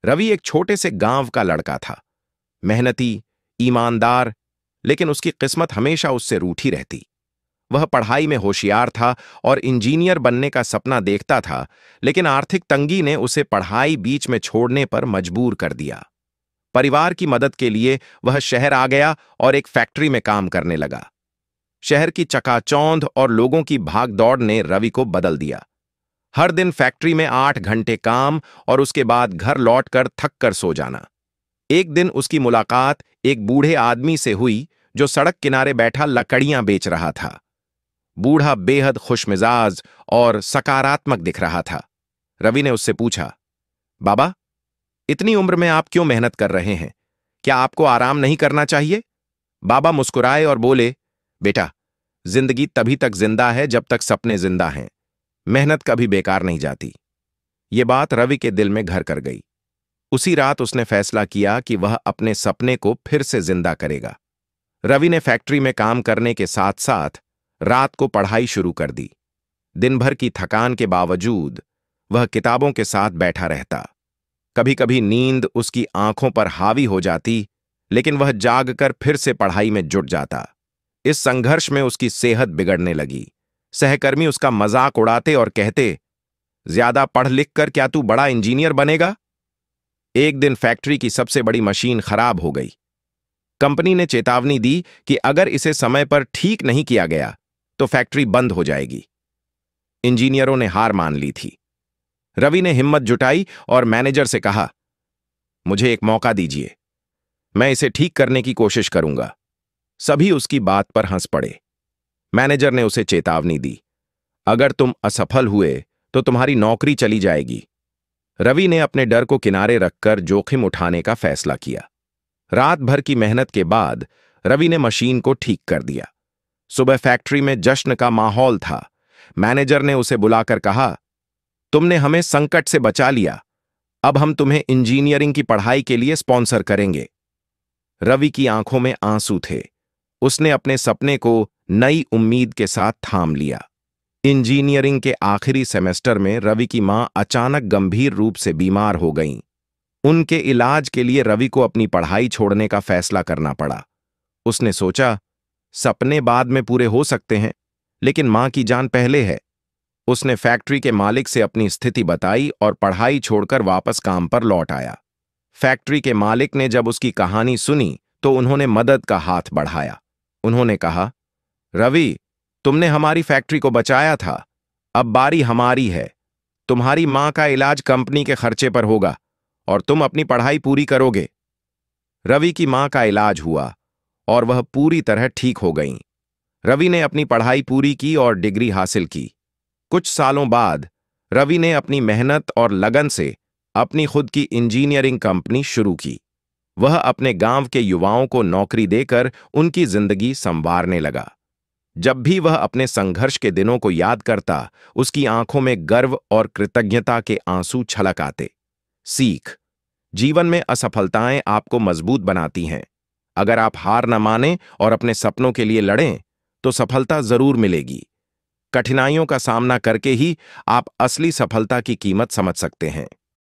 रवि एक छोटे से गांव का लड़का था। मेहनती, ईमानदार, लेकिन उसकी किस्मत हमेशा उससे रूठी रहती। वह पढ़ाई में होशियार था और इंजीनियर बनने का सपना देखता था, लेकिन आर्थिक तंगी ने उसे पढ़ाई बीच में छोड़ने पर मजबूर कर दिया। परिवार की मदद के लिए वह शहर आ गया और एक फैक्ट्री में काम करने लगा। शहर की चकाचौंध और लोगों की भागदौड़ ने रवि को बदल दिया। हर दिन फैक्ट्री में 8 घंटे काम और उसके बाद घर लौटकर थक कर सो जाना। एक दिन उसकी मुलाकात एक बूढ़े आदमी से हुई जो सड़क किनारे बैठा लकड़ियां बेच रहा था। बूढ़ा बेहद खुशमिजाज और सकारात्मक दिख रहा था। रवि ने उससे पूछा, बाबा, इतनी उम्र में आप क्यों मेहनत कर रहे हैं? क्या आपको आराम नहीं करना चाहिए? बाबा मुस्कुराए और बोले, बेटा, जिंदगी तभी तक जिंदा है जब तक सपने जिंदा हैं। मेहनत कभी बेकार नहीं जाती। ये बात रवि के दिल में घर कर गई। उसी रात उसने फैसला किया कि वह अपने सपने को फिर से जिंदा करेगा। रवि ने फैक्ट्री में काम करने के साथ साथ रात को पढ़ाई शुरू कर दी। दिन भर की थकान के बावजूद वह किताबों के साथ बैठा रहता। कभी कभी नींद उसकी आंखों पर हावी हो जाती, लेकिन वह जागकर फिर से पढ़ाई में जुट जाता। इस संघर्ष में उसकी सेहत बिगड़ने लगी। सहकर्मी उसका मजाक उड़ाते और कहते, ज्यादा पढ़ लिख कर क्या तू बड़ा इंजीनियर बनेगा? एक दिन फैक्ट्री की सबसे बड़ी मशीन खराब हो गई। कंपनी ने चेतावनी दी कि अगर इसे समय पर ठीक नहीं किया गया तो फैक्ट्री बंद हो जाएगी। इंजीनियरों ने हार मान ली थी। रवि ने हिम्मत जुटाई और मैनेजर से कहा, मुझे एक मौका दीजिए, मैं इसे ठीक करने की कोशिश करूंगा। सभी उसकी बात पर हंस पड़े। मैनेजर ने उसे चेतावनी दी, अगर तुम असफल हुए तो तुम्हारी नौकरी चली जाएगी। रवि ने अपने डर को किनारे रखकर जोखिम उठाने का फैसला किया। रात भर की मेहनत के बाद रवि ने मशीन को ठीक कर दिया। सुबह फैक्ट्री में जश्न का माहौल था। मैनेजर ने उसे बुलाकर कहा, तुमने हमें संकट से बचा लिया, अब हम तुम्हें इंजीनियरिंग की पढ़ाई के लिए स्पॉन्सर करेंगे। रवि की आंखों में आंसू थे। उसने अपने सपने को नई उम्मीद के साथ थाम लिया। इंजीनियरिंग के आखिरी सेमेस्टर में रवि की मां अचानक गंभीर रूप से बीमार हो गईं। उनके इलाज के लिए रवि को अपनी पढ़ाई छोड़ने का फैसला करना पड़ा। उसने सोचा, सपने बाद में पूरे हो सकते हैं, लेकिन मां की जान पहले है। उसने फैक्ट्री के मालिक से अपनी स्थिति बताई और पढ़ाई छोड़कर वापस काम पर लौट आया। फैक्ट्री के मालिक ने जब उसकी कहानी सुनी तो उन्होंने मदद का हाथ बढ़ाया। उन्होंने कहा, रवि, तुमने हमारी फैक्ट्री को बचाया था, अब बारी हमारी है। तुम्हारी मां का इलाज कंपनी के खर्चे पर होगा और तुम अपनी पढ़ाई पूरी करोगे। रवि की मां का इलाज हुआ और वह पूरी तरह ठीक हो गईं। रवि ने अपनी पढ़ाई पूरी की और डिग्री हासिल की। कुछ सालों बाद रवि ने अपनी मेहनत और लगन से अपनी खुद की इंजीनियरिंग कंपनी शुरू की। वह अपने गांव के युवाओं को नौकरी देकर उनकी जिंदगी संवारने लगा। जब भी वह अपने संघर्ष के दिनों को याद करता, उसकी आंखों में गर्व और कृतज्ञता के आंसू छलक आते। सीख: जीवन में असफलताएं आपको मजबूत बनाती हैं। अगर आप हार न मानें और अपने सपनों के लिए लड़ें, तो सफलता जरूर मिलेगी। कठिनाइयों का सामना करके ही आप असली सफलता की कीमत समझ सकते हैं।